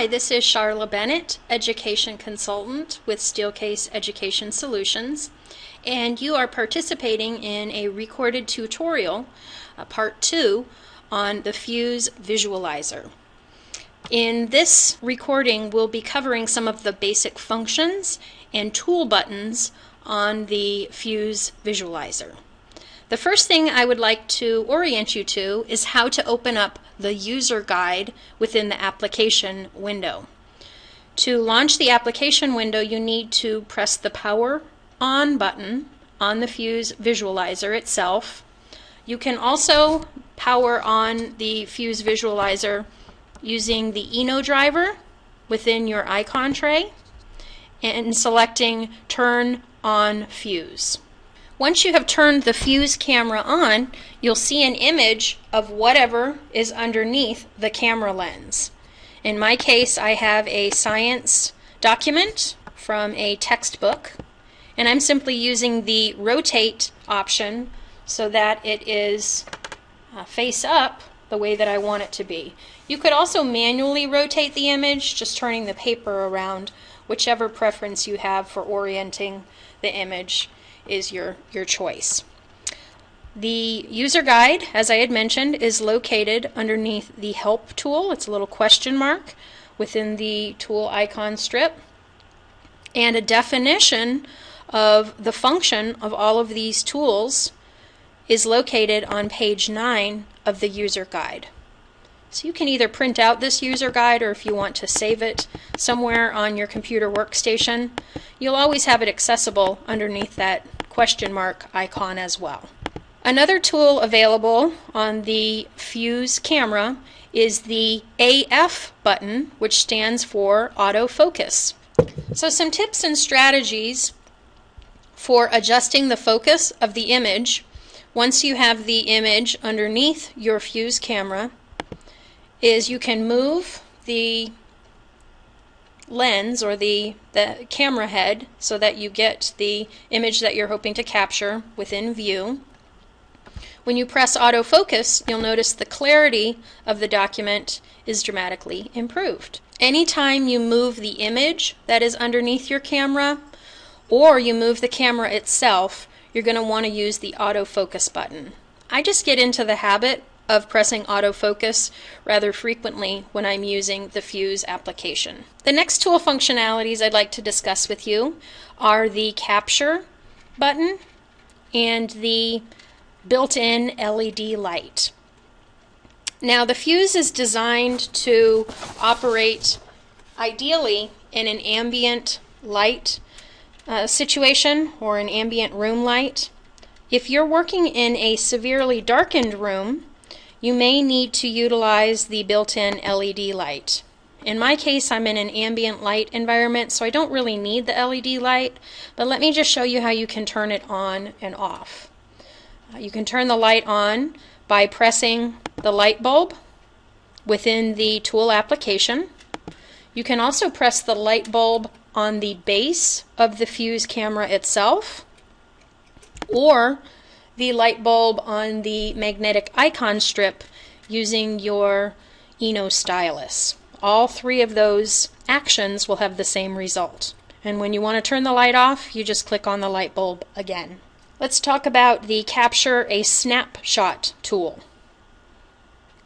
Hi, this is Charla Bennett, Education Consultant with Steelcase Education Solutions, and you are participating in a recorded tutorial, part 2, on the Fuse Visualizer. In this recording, we'll be covering some of the basic functions and tool buttons on the Fuse Visualizer. The first thing I would like to orient you to is how to open up the user guide within the application window. To launch the application window, you need to press the Power On button on the Fuse Visualizer itself. You can also power on the Fuse Visualizer using the Eno driver within your icon tray and selecting Turn on Fuse. Once you have turned the Fuse camera on, you'll see an image of whatever is underneath the camera lens. In my case, I have a science document from a textbook, and I'm simply using the rotate option so that it is face up the way that I want it to be. You could also manually rotate the image, just turning the paper around. Whichever preference you have for orienting the image is your choice. The user guide, as I had mentioned, is located underneath the Help tool. It's a little question mark within the tool icon strip. And a definition of the function of all of these tools is located on page 9 of the user guide. So you can either print out this user guide, or if you want to save it somewhere on your computer workstation, you'll always have it accessible underneath that question mark icon as well. Another tool available on the Fuse camera is the AF button, which stands for autofocus. So some tips and strategies for adjusting the focus of the image once you have the image underneath your Fuse camera is you can move the lens or the camera head so that you get the image that you're hoping to capture within view. When you press autofocus, you'll notice the clarity of the document is dramatically improved. Anytime you move the image that is underneath your camera, or you move the camera itself, you're going to want to use the autofocus button. I just get into the habit of pressing autofocus rather frequently when I'm using the Fuse application. The next tool functionalities I'd like to discuss with you are the Capture button and the built-in LED light. Now, the Fuse is designed to operate ideally in an ambient light situation or an ambient room light. If you're working in a severely darkened room, you may need to utilize the built-in LED light. In my case, I'm in an ambient light environment, so I don't really need the LED light, but let me just show you how you can turn it on and off. You can turn the light on by pressing the light bulb within the tool application. You can also press the light bulb on the base of the Fuse camera itself, or the light bulb on the magnetic icon strip using your Eno stylus. All three of those actions will have the same result. And when you want to turn the light off, you just click on the light bulb again. Let's talk about the Capture a Snapshot tool.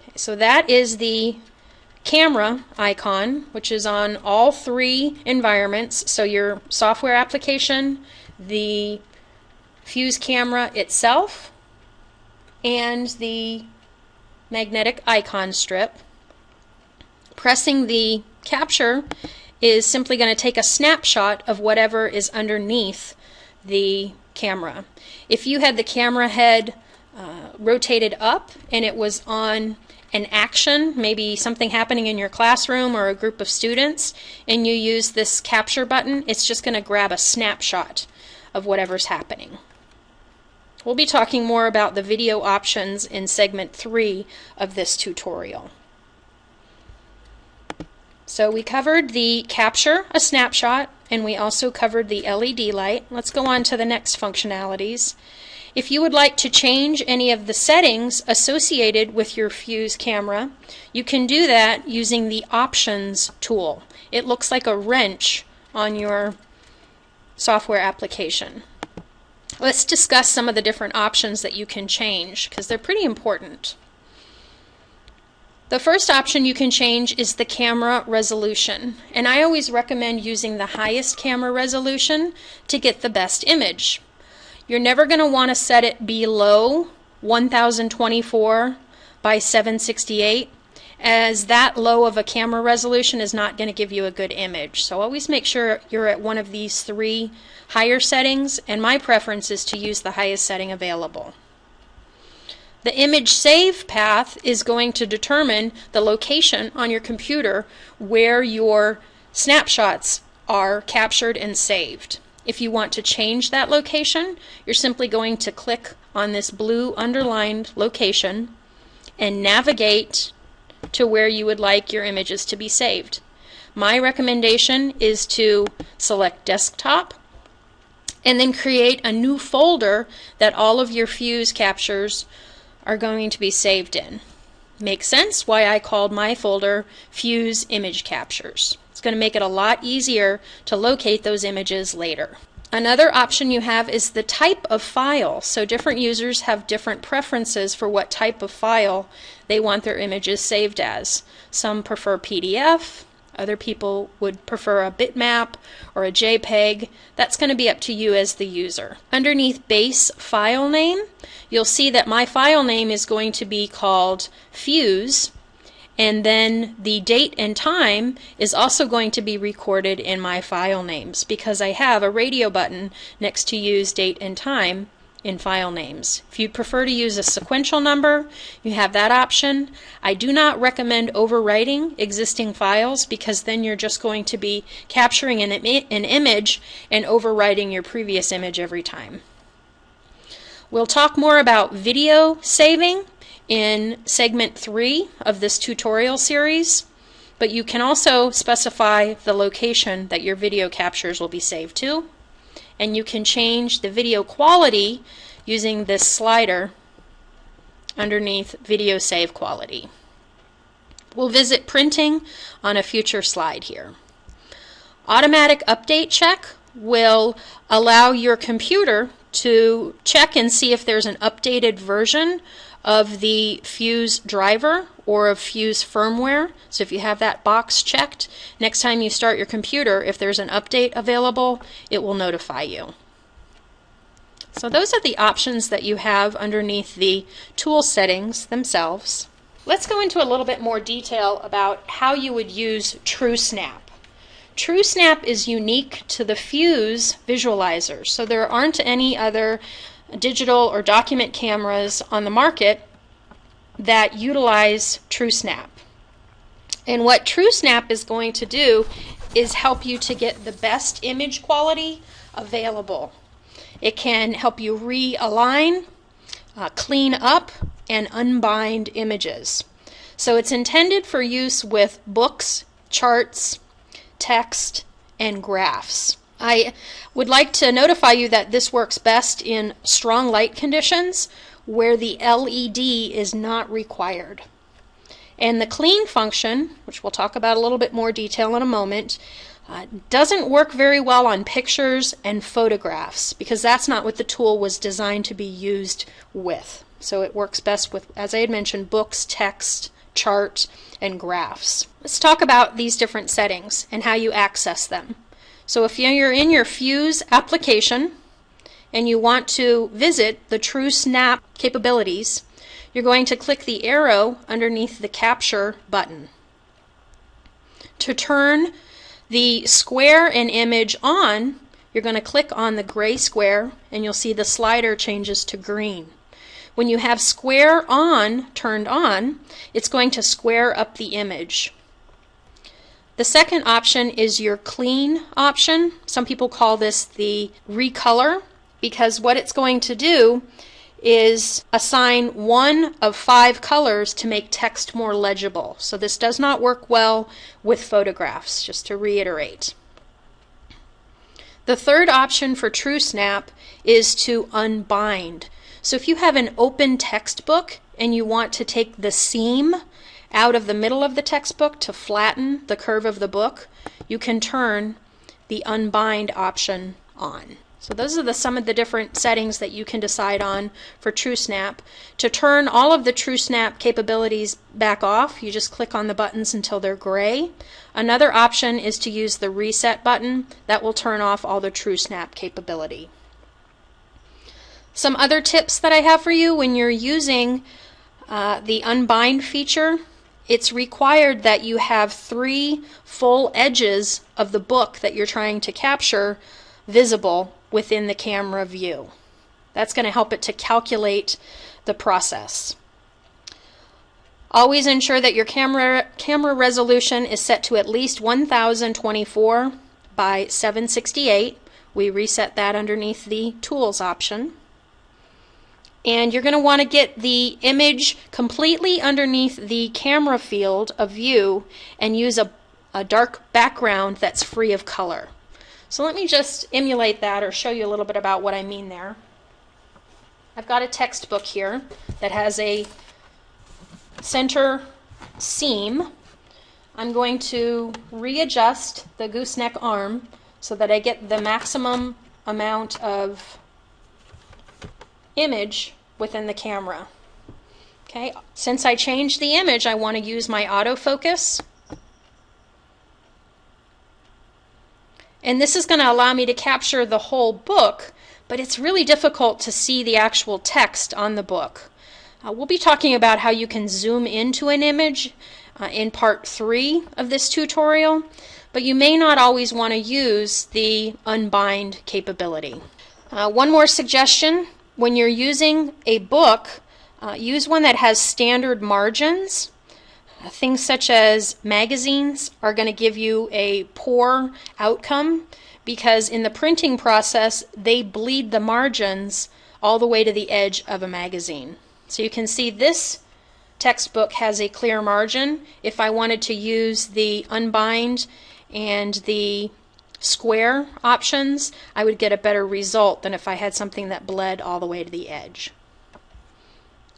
Okay, so that is the camera icon, which is on all three environments. So your software application, the Fuse camera itself, and the magnetic icon strip. Pressing the capture is simply going to take a snapshot of whatever is underneath the camera. If you had the camera head rotated up and it was on an action, maybe something happening in your classroom or a group of students, and you use this capture button, it's just going to grab a snapshot of whatever's happening. We'll be talking more about the video options in segment 3 of this tutorial. So we covered the Capture a Snapshot, and we also covered the LED light. Let's go on to the next functionalities. If you would like to change any of the settings associated with your Fuse camera, you can do that using the Options tool. It looks like a wrench on your software application. Let's discuss some of the different options that you can change because they're pretty important. The first option you can change is the camera resolution, and I always recommend using the highest camera resolution to get the best image. You're never going to want to set it below 1024 by 768, as that low of a camera resolution is not going to give you a good image. So always make sure you're at one of these three higher settings, and my preference is to use the highest setting available. The image save path is going to determine the location on your computer where your snapshots are captured and saved. If you want to change that location, you're simply going to click on this blue underlined location and navigate to where you would like your images to be saved. My recommendation is to select desktop and then create a new folder that all of your Fuse captures are going to be saved in. Makes sense why I called my folder Fuse Image Captures. It's going to make it a lot easier to locate those images later. Another option you have is the type of file. So different users have different preferences for what type of file they want their images saved as. Some prefer PDF, other people would prefer a bitmap or a JPEG. That's going to be up to you as the user. Underneath base file name, you'll see that my file name is going to be called Fuse, and then the date and time is also going to be recorded in my file names because I have a radio button next to use date and time in file names. If you'd prefer to use a sequential number, you have that option. I do not recommend overwriting existing files because then you're just going to be capturing an image and overwriting your previous image every time. We'll talk more about video saving in segment 3 of this tutorial series, but you can also specify the location that your video captures will be saved to, and you can change the video quality using this slider underneath video save quality. We'll visit printing on a future slide here. Automatic update check will allow your computer to check and see if there's an updated version of the Fuse driver or of Fuse firmware. So if you have that box checked, next time you start your computer, if there's an update available, it will notify you. So those are the options that you have underneath the tool settings themselves. Let's go into a little bit more detail about how you would use TrueSnap. TrueSnap is unique to the Fuse visualizer, so there aren't any other digital or document cameras on the market that utilize TrueSnap. And what TrueSnap is going to do is help you to get the best image quality available. It can help you realign, clean up, and unbind images. So it's intended for use with books, charts, text, and graphs. I would like to notify you that this works best in strong light conditions where the LED is not required. And the clean function, which we'll talk about a little bit more detail in a moment, doesn't work very well on pictures and photographs because that's not what the tool was designed to be used with. So it works best with, as I had mentioned, books, text, chart, and graphs. Let's talk about these different settings and how you access them. So if you're in your Fuse application and you want to visit the TrueSnap capabilities, you're going to click the arrow underneath the Capture button. To turn the square and image on, you're going to click on the gray square and you'll see the slider changes to green. When you have square on turned on, it's going to square up the image. The second option is your clean option. Some people call this the recolor because what it's going to do is assign one of 5 colors to make text more legible. So this does not work well with photographs, just to reiterate. The third option for TrueSnap is to unbind. So if you have an open textbook and you want to take the seam out of the middle of the textbook to flatten the curve of the book, you can turn the unbind option on. So those are some of the different settings that you can decide on for TrueSnap. To turn all of the TrueSnap capabilities back off, you just click on the buttons until they're gray. Another option is to use the reset button. That will turn off all the TrueSnap capability. Some other tips that I have for you when you're using the unbind feature, it's required that you have 3 full edges of the book that you're trying to capture visible within the camera view. That's going to help it to calculate the process. Always ensure that your camera resolution is set to at least 1024 by 768. We reset that underneath the Tools option. And you're going to want to get the image completely underneath the camera field of view and use a dark background that's free of color. So let me just emulate that or show you a little bit about what I mean there. I've got a textbook here that has a center seam. I'm going to readjust the gooseneck arm so that I get the maximum amount of image within the camera. Okay, since I changed the image, I want to use my autofocus. And this is going to allow me to capture the whole book, but it's really difficult to see the actual text on the book. We'll be talking about how you can zoom into an image in part 3 of this tutorial, but you may not always want to use the unbind capability. One more suggestion, when you're using a book, use one that has standard margins. Things such as magazines are going to give you a poor outcome because in the printing process they bleed the margins all the way to the edge of a magazine. So you can see this textbook has a clear margin. If I wanted to use the unbind and the square options, I would get a better result than if I had something that bled all the way to the edge.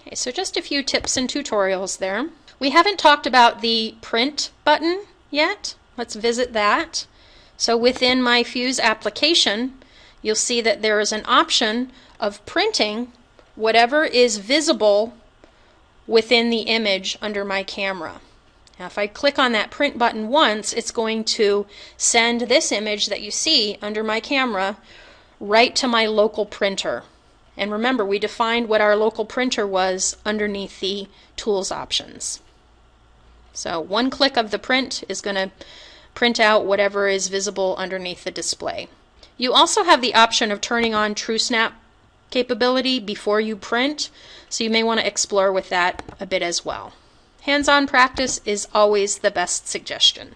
Okay, so just a few tips and tutorials there. We haven't talked about the print button yet. Let's visit that. So within my Fuse application, you'll see that there is an option of printing whatever is visible within the image under my camera. Now if I click on that print button once, it's going to send this image that you see under my camera right to my local printer. And remember, we defined what our local printer was underneath the Tools options. So one click of the print is going to print out whatever is visible underneath the display. You also have the option of turning on TrueSnap capability before you print, so you may want to explore with that a bit as well. Hands-on practice is always the best suggestion.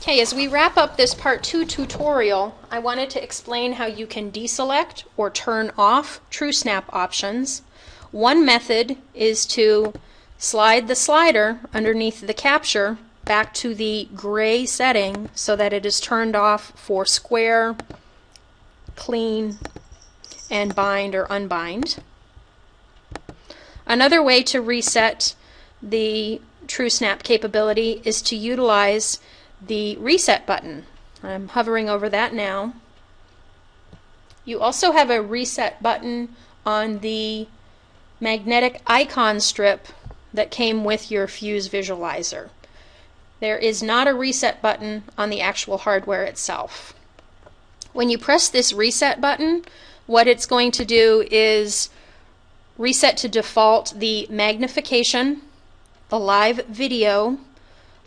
Okay, as we wrap up this Part 2 tutorial, I wanted to explain how you can deselect or turn off TrueSnap options. One method is to slide the slider underneath the capture back to the gray setting so that it is turned off for square, clean, and bind or unbind. Another way to reset the TrueSnap capability is to utilize the reset button. I'm hovering over that now. You also have a reset button on the magnetic icon strip that came with your Fuse visualizer. There is not a reset button on the actual hardware itself. When you press this reset button, what it's going to do is reset to default the magnification, the live video,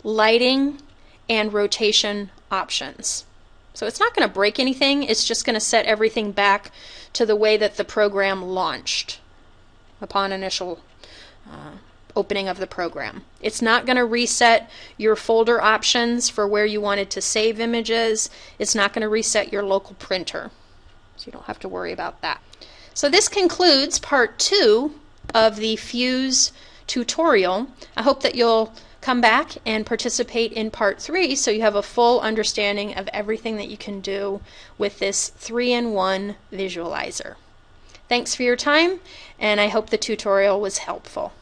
lighting, and rotation options. So it's not going to break anything, it's just going to set everything back to the way that the program launched upon initial opening of the program. It's not going to reset your folder options for where you wanted to save images. It's not going to reset your local printer. So you don't have to worry about that. So this concludes Part 2 of the Fuse tutorial. I hope that you'll come back and participate in Part 3 so you have a full understanding of everything that you can do with this 3-in-1 visualizer. Thanks for your time, and I hope the tutorial was helpful.